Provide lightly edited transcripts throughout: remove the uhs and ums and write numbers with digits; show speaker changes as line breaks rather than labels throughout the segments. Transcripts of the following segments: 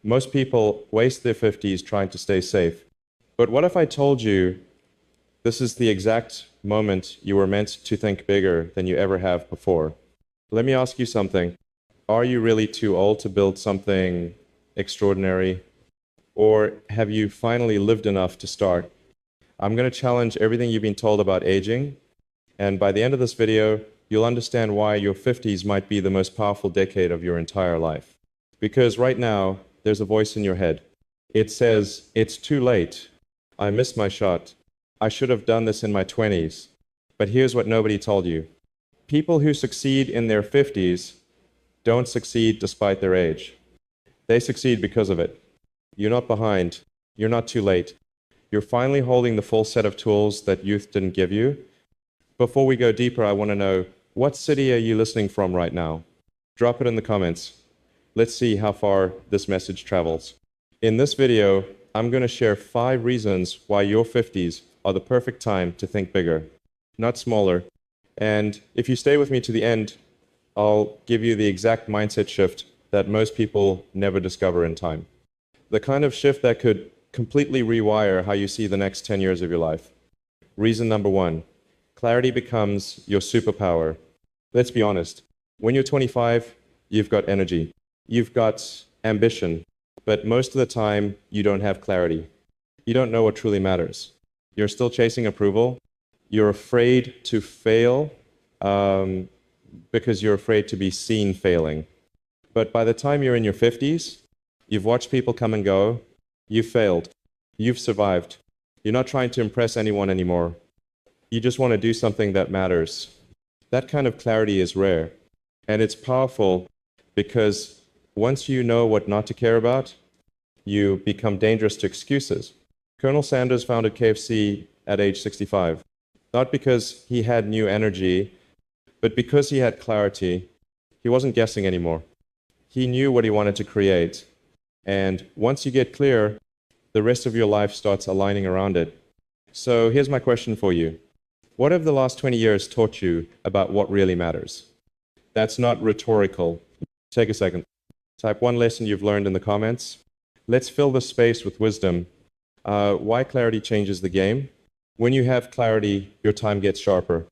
Most people waste their 50s trying to stay safe. But what if I told you this is the exact moment you were meant to think bigger than you ever have before? Let me ask you something. Are you really too old to build something extraordinary? Or have you finally lived enough to start? I'm going to challenge everything you've been told about aging, and by the end of this video, you'll understand why your 50s might be the most powerful decade of your entire life. Because right now, there's a voice in your head. It says, it's too late. I missed my shot. I should have done this in my 20s. But here's what nobody told you. People who succeed in their 50s don't succeed despite their age. They succeed because of it. You're not behind. You're not too late. You're finally holding the full set of tools that youth didn't give you. Before we go deeper, I want to know, what city are you listening from right now? Drop it in the comments. Let's see how far this message travels. In this video, I'm going to share 5 reasons why your 50s are the perfect time to think bigger, not smaller. And if you stay with me to the end, I'll give you the exact mindset shift that most people never discover in time. The kind of shift that could completely rewire how you see the next 10 years of your life. Reason number 1, clarity becomes your superpower. Let's be honest. When you're 25, you've got energy. You've got ambition. But most of the time, you don't have clarity. You don't know what truly matters. You're still chasing approval. You're afraid to fail because you're afraid to be seen failing. But by the time you're in your 50s, you've watched people come and go. You've failed. You've survived. You're not trying to impress anyone anymore. You just want to do something that matters. That kind of clarity is rare. And it's powerful because once you know what not to care about, you become dangerous to excuses. Colonel Sanders founded KFC at age 65, not because he had new energy, but because he had clarity. He wasn't guessing anymore. He knew what he wanted to create. And once you get clear, the rest of your life starts aligning around it. So here's my question for you. What have the last 20 years taught you about what really matters? That's not rhetorical. Take a second. Type one lesson you've learned in the comments. Let's fill the space with wisdom. Why clarity changes the game. When you have clarity, your time gets sharper.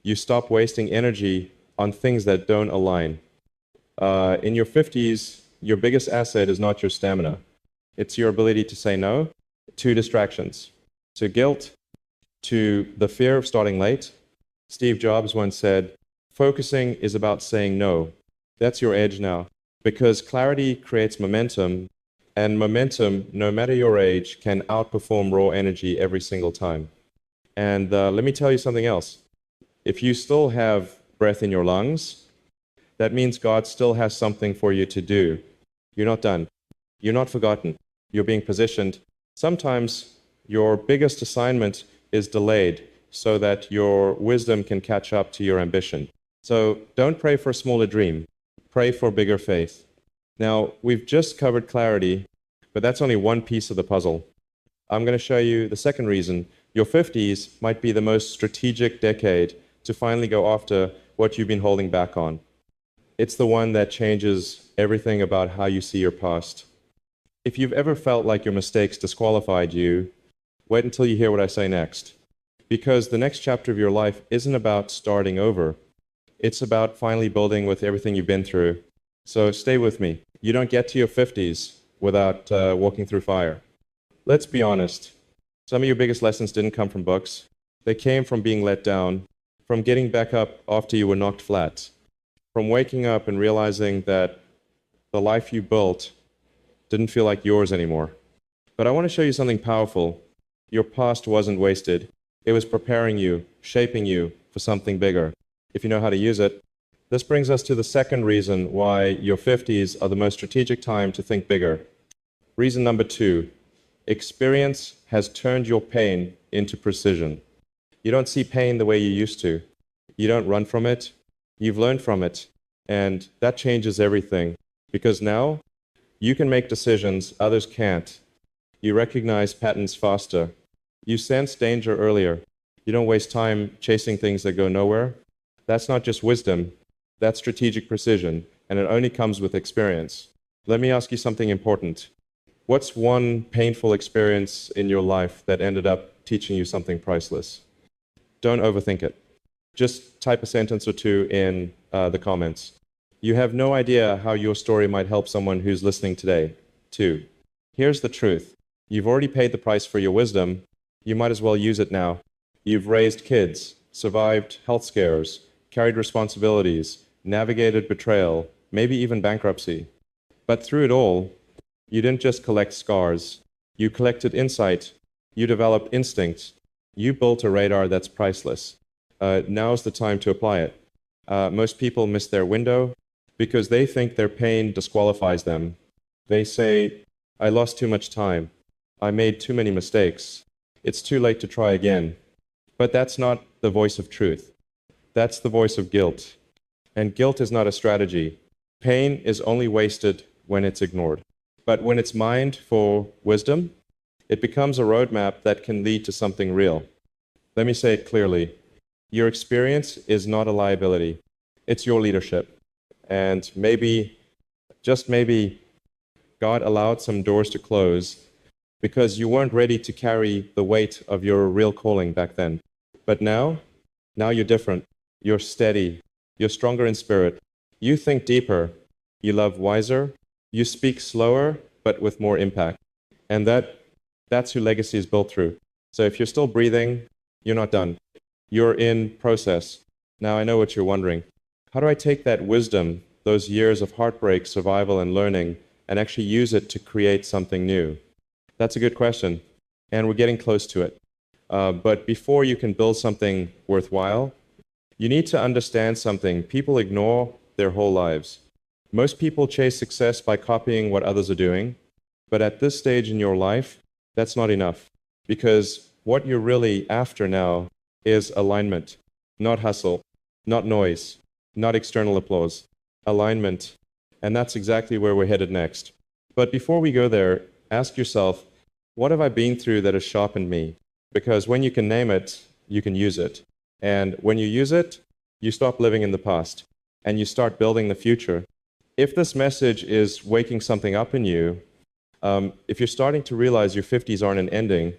You stop wasting energy on things that don't align. In your 50s, your biggest asset is not your stamina. It's your ability to say no to distractions, to guilt, to the fear of starting late. Steve Jobs once said, focusing is about saying no. That's your edge now. Because clarity creates momentum, and momentum, no matter your age, can outperform raw energy every single time. And let me tell you something else. If you still have breath in your lungs, that means God still has something for you to do. You're not done. You're not forgotten. You're being positioned. Sometimes your biggest assignment is delayed so that your wisdom can catch up to your ambition. So don't pray for a smaller dream. Pray for bigger faith. Now, we've just covered clarity, but that's only one piece of the puzzle. I'm going to show you the second reason. Your 50s might be the most strategic decade to finally go after what you've been holding back on. It's the one that changes everything about how you see your past. If you've ever felt like your mistakes disqualified you, wait until you hear what I say next. Because the next chapter of your life isn't about starting over. It's about finally building with everything you've been through. So stay with me. You don't get to your 50s without walking through fire. Let's be honest. Some of your biggest lessons didn't come from books. They came from being let down, from getting back up after you were knocked flat, from waking up and realizing that the life you built didn't feel like yours anymore. But I want to show you something powerful. Your past wasn't wasted. It was preparing you, shaping you for something bigger, if you know how to use it. This brings us to the second reason why your 50s are the most strategic time to think bigger. Reason number 2, experience has turned your pain into precision. You don't see pain the way you used to. You don't run from it. You've learned from it. And that changes everything. Because now, you can make decisions others can't. You recognize patterns faster. You sense danger earlier. You don't waste time chasing things that go nowhere. That's not just wisdom. That's strategic precision. And it only comes with experience. Let me ask you something important. What's one painful experience in your life that ended up teaching you something priceless? Don't overthink it. Just type a sentence or two in the comments. You have no idea how your story might help someone who's listening today. 2. Here's the truth. You've already paid the price for your wisdom. You might as well use it now. You've raised kids, survived health scares, carried responsibilities, navigated betrayal, maybe even bankruptcy. But through it all, you didn't just collect scars. You collected insight. You developed instinct. You built a radar that's priceless. Now's the time to apply it. Most people miss their window because they think their pain disqualifies them. They say, I lost too much time. I made too many mistakes. It's too late to try again. But that's not the voice of truth. That's the voice of guilt. And guilt is not a strategy. Pain is only wasted when it's ignored. But when it's mined for wisdom, it becomes a roadmap that can lead to something real. Let me say it clearly. Your experience is not a liability. It's your leadership. And maybe, just maybe, God allowed some doors to close because you weren't ready to carry the weight of your real calling back then. But now you're different. You're steady. You're stronger in spirit. You think deeper. You love wiser. You speak slower, but with more impact. And that's who legacy is built through. So if you're still breathing, you're not done. You're in process. Now I know what you're wondering. How do I take that wisdom, those years of heartbreak, survival, and learning, and actually use it to create something new? That's a good question, and we're getting close to it. But before you can build something worthwhile, you need to understand something people ignore their whole lives. Most people chase success by copying what others are doing, but at this stage in your life, that's not enough, because what you're really after now is alignment, not hustle, not noise, not external applause, alignment, and that's exactly where we're headed next. But before we go there, ask yourself, what have I been through that has sharpened me? Because when you can name it, you can use it. And when you use it, you stop living in the past, and you start building the future. If this message is waking something up in you, if you're starting to realize your 50s aren't an ending,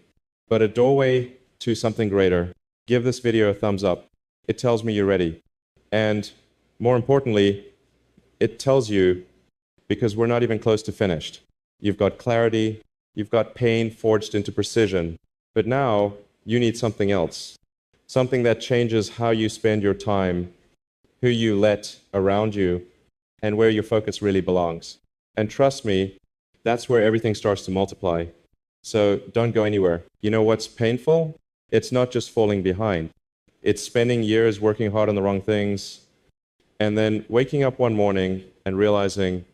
but a doorway to something greater, give this video a thumbs up. It tells me you're ready. And more importantly, it tells you, because we're not even close to finished. You've got clarity, you've got pain forged into precision, but now you need something else. Something that changes how you spend your time, who you let around you, and where your focus really belongs. And trust me, that's where everything starts to multiply. So don't go anywhere. You know what's painful? It's not just falling behind. It's spending years working hard on the wrong things, and then waking up one morning and realizing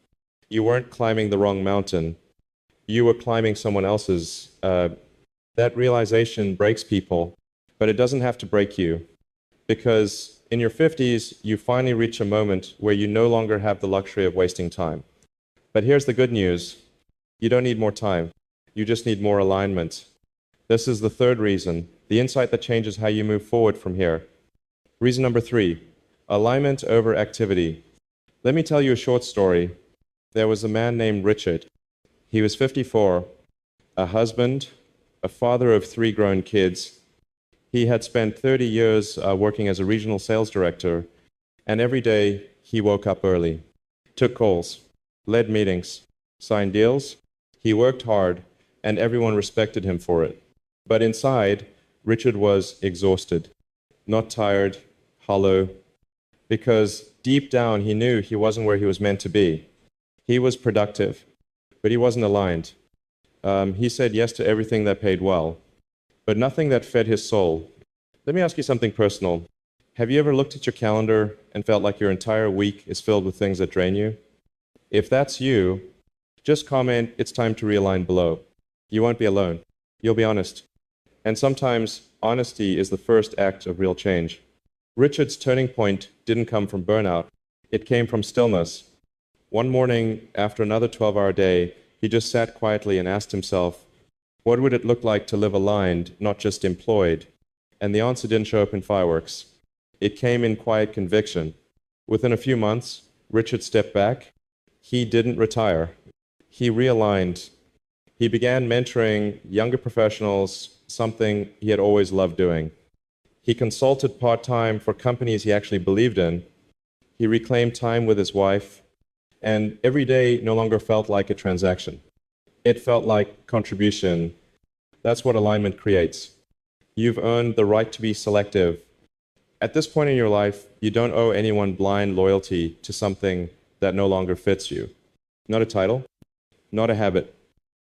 you weren't climbing the wrong mountain. You were climbing someone else's. That realization breaks people, but it doesn't have to break you. Because in your 50s, you finally reach a moment where you no longer have the luxury of wasting time. But here's the good news. You don't need more time. You just need more alignment. This is the third reason, the insight that changes how you move forward from here. Reason number 3, alignment over activity. Let me tell you a short story. There was a man named Richard. He was 54, a husband, a father of 3 grown kids. He had spent 30 years working as a regional sales director, and every day he woke up early, took calls, led meetings, signed deals. He worked hard, and everyone respected him for it. But inside, Richard was exhausted, not tired, hollow, because deep down he knew he wasn't where he was meant to be. He was productive, but he wasn't aligned. He said yes to everything that paid well, but nothing that fed his soul. Let me ask you something personal. Have you ever looked at your calendar and felt like your entire week is filled with things that drain you? If that's you, just comment, it's time to realign below. You won't be alone. You'll be honest. And sometimes honesty is the first act of real change. Richard's turning point didn't come from burnout. It came from stillness. One morning, after another 12-hour day, he just sat quietly and asked himself, what would it look like to live aligned, not just employed? And the answer didn't show up in fireworks. It came in quiet conviction. Within a few months, Richard stepped back. He didn't retire. he realigned. He began mentoring younger professionals, something he had always loved doing. He consulted part-time for companies he actually believed in. He reclaimed time with his wife, and every day no longer felt like a transaction. It felt like contribution. That's what alignment creates. You've earned the right to be selective. At this point in your life, you don't owe anyone blind loyalty to something that no longer fits you. Not a title, not a habit,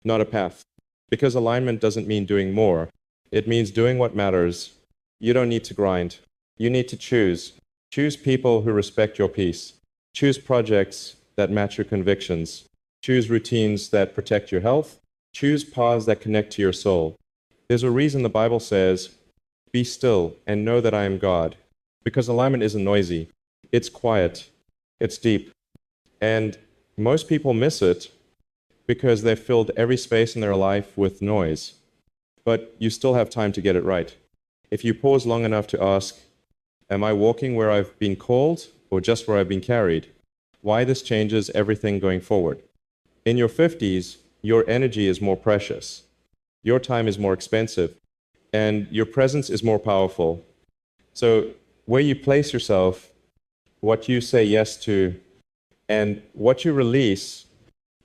not a path. Because alignment doesn't mean doing more. It means doing what matters. You don't need to grind. You need to choose. Choose people who respect your peace. Choose projects that match your convictions. Choose routines that protect your health. Choose paths that connect to your soul. There's a reason the Bible says, "Be still and know that I am God." Because alignment isn't noisy. It's quiet. It's deep. And most people miss it because they've filled every space in their life with noise. But you still have time to get it right. If you pause long enough to ask, am I walking where I've been called or just where I've been carried? Why this changes everything going forward. In your 50s, your energy is more precious. Your time is more expensive. And your presence is more powerful. So where you place yourself, what you say yes to, and what you release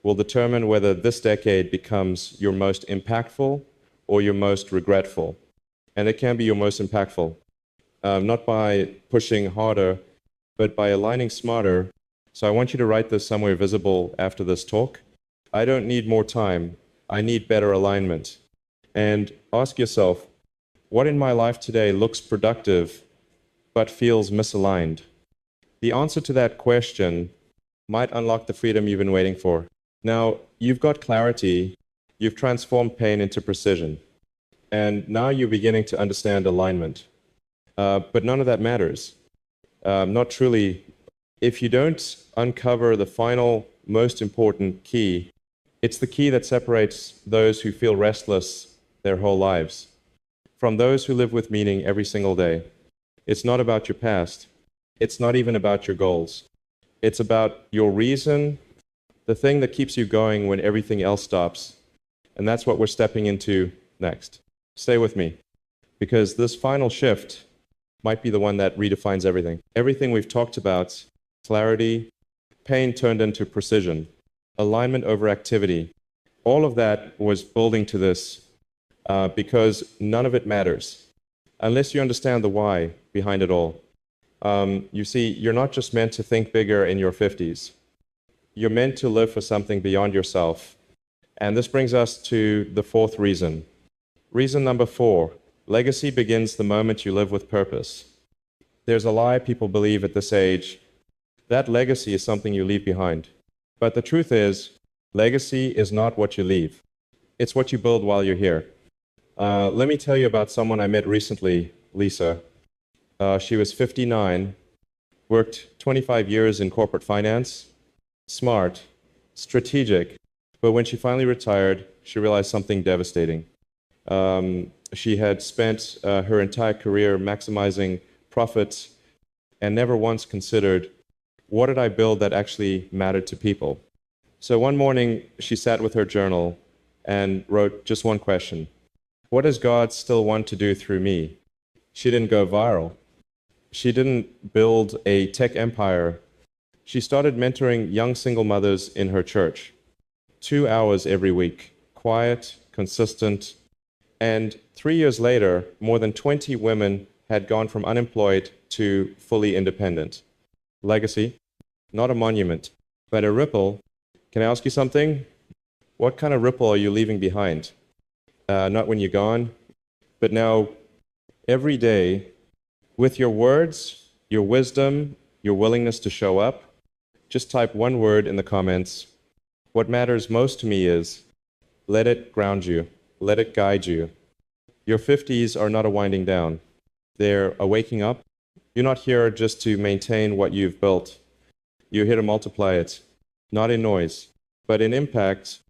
will determine whether this decade becomes your most impactful or your most regretful. And it can be your most impactful, not by pushing harder, but by aligning smarter. So I want you to write this somewhere visible after this talk. I don't need more time. I need better alignment. And ask yourself, what in my life today looks productive but feels misaligned? The answer to that question might unlock the freedom you've been waiting for. Now, you've got clarity. You've transformed pain into precision. And now you're beginning to understand alignment. But none of that matters. Not truly. If you don't uncover the final, most important key, it's the key that separates those who feel restless their whole lives from those who live with meaning every single day. It's not about your past. It's not even about your goals. It's about your reason, the thing that keeps you going when everything else stops. And that's what we're stepping into next. Stay with me, because this final shift might be the one that redefines everything. Everything we've talked about, clarity, pain turned into precision, alignment over activity, all of that was building to this because none of it matters unless you understand the why behind it all. You see, you're not just meant to think bigger in your 50s. You're meant to live for something beyond yourself. And this brings us to the fourth reason. Reason number 4, legacy begins the moment you live with purpose. There's a lie people believe at this age. That legacy is something you leave behind. But the truth is, legacy is not what you leave. It's what you build while you're here. Let me tell you about someone I met recently, Lisa. She was 59, worked 25 years in corporate finance, smart, strategic, but when she finally retired, she realized something devastating. She had spent her entire career maximizing profits and never once considered, what did I build that actually mattered to people? So one morning, she sat with her journal and wrote just one question. What does God still want to do through me? She didn't go viral. She didn't build a tech empire. She started mentoring young single mothers in her church. 2 hours every week, quiet, consistent. And 3 years later, more than 20 women had gone from unemployed to fully independent. Legacy, not a monument, but a ripple. Can I ask you something? What kind of ripple are you leaving behind? Not when you're gone, but now, every day, with your words, your wisdom, your willingness to show up, just type one word in the comments. What matters most to me is, let it ground you, let it guide you. Your 50s are not a winding down. They're a waking up. You're not here just to maintain what you've built. You're here to multiply it, not in noise, but in impact.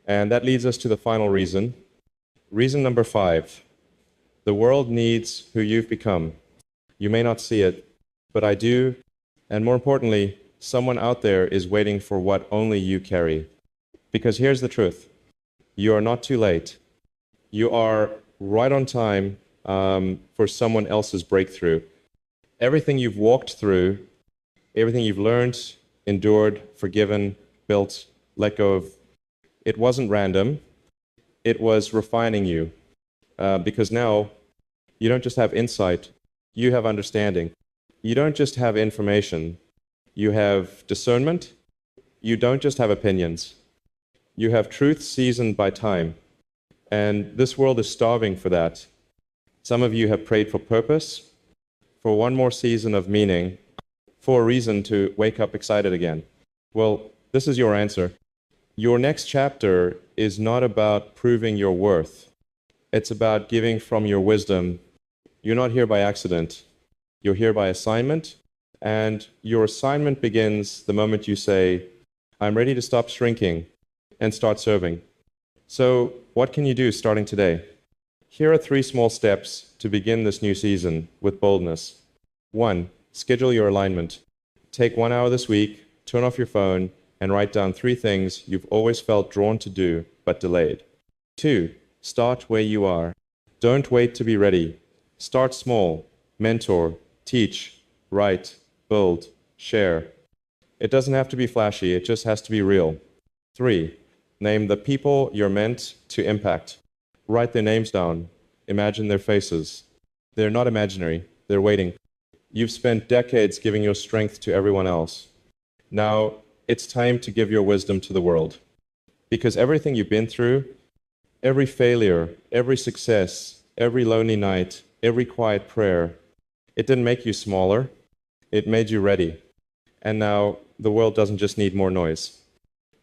And that leads us to the final reason. Reason number 5. The world needs who you've become. You may not see it, but I do. And more importantly, someone out there is waiting for what only you carry. Because here's the truth. You are not too late. You are right on time for someone else's breakthrough. Everything you've walked through, everything you've learned, endured, forgiven, built, let go of, it wasn't random. It was refining you. Because now you don't just have insight, you have understanding. You don't just have information, you have discernment. You don't just have opinions. You have truth seasoned by time. And this world is starving for that. Some of you have prayed for purpose, for one more season of meaning, for a reason to wake up excited again. Well, this is your answer. Your next chapter is not about proving your worth. It's about giving from your wisdom. You're not here by accident. You're here by assignment. And your assignment begins the moment you say, I'm ready to stop shrinking and start serving. So what can you do starting today? Here are 3 small steps to begin this new season with boldness. 1, schedule your alignment. Take 1 hour this week, turn off your phone, and write down 3 things you've always felt drawn to do but delayed. 2, start where you are. Don't wait to be ready. Start small. Mentor, teach, write, build, share. It doesn't have to be flashy, it just has to be real. 3, name the people you're meant to impact. Write their names down. Imagine their faces. They're not imaginary, they're waiting. You've spent decades giving your strength to everyone else. Now, it's time to give your wisdom to the world. Because everything you've been through, every failure, every success, every lonely night, every quiet prayer, it didn't make you smaller, it made you ready. And now, the world doesn't just need more noise.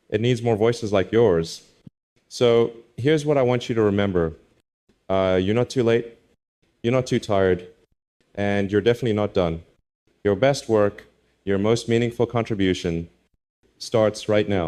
It needs more voices like yours. So here's what I want you to remember. You're not too late, you're not too tired, and you're definitely not done. Your best work, your most meaningful contribution starts right now.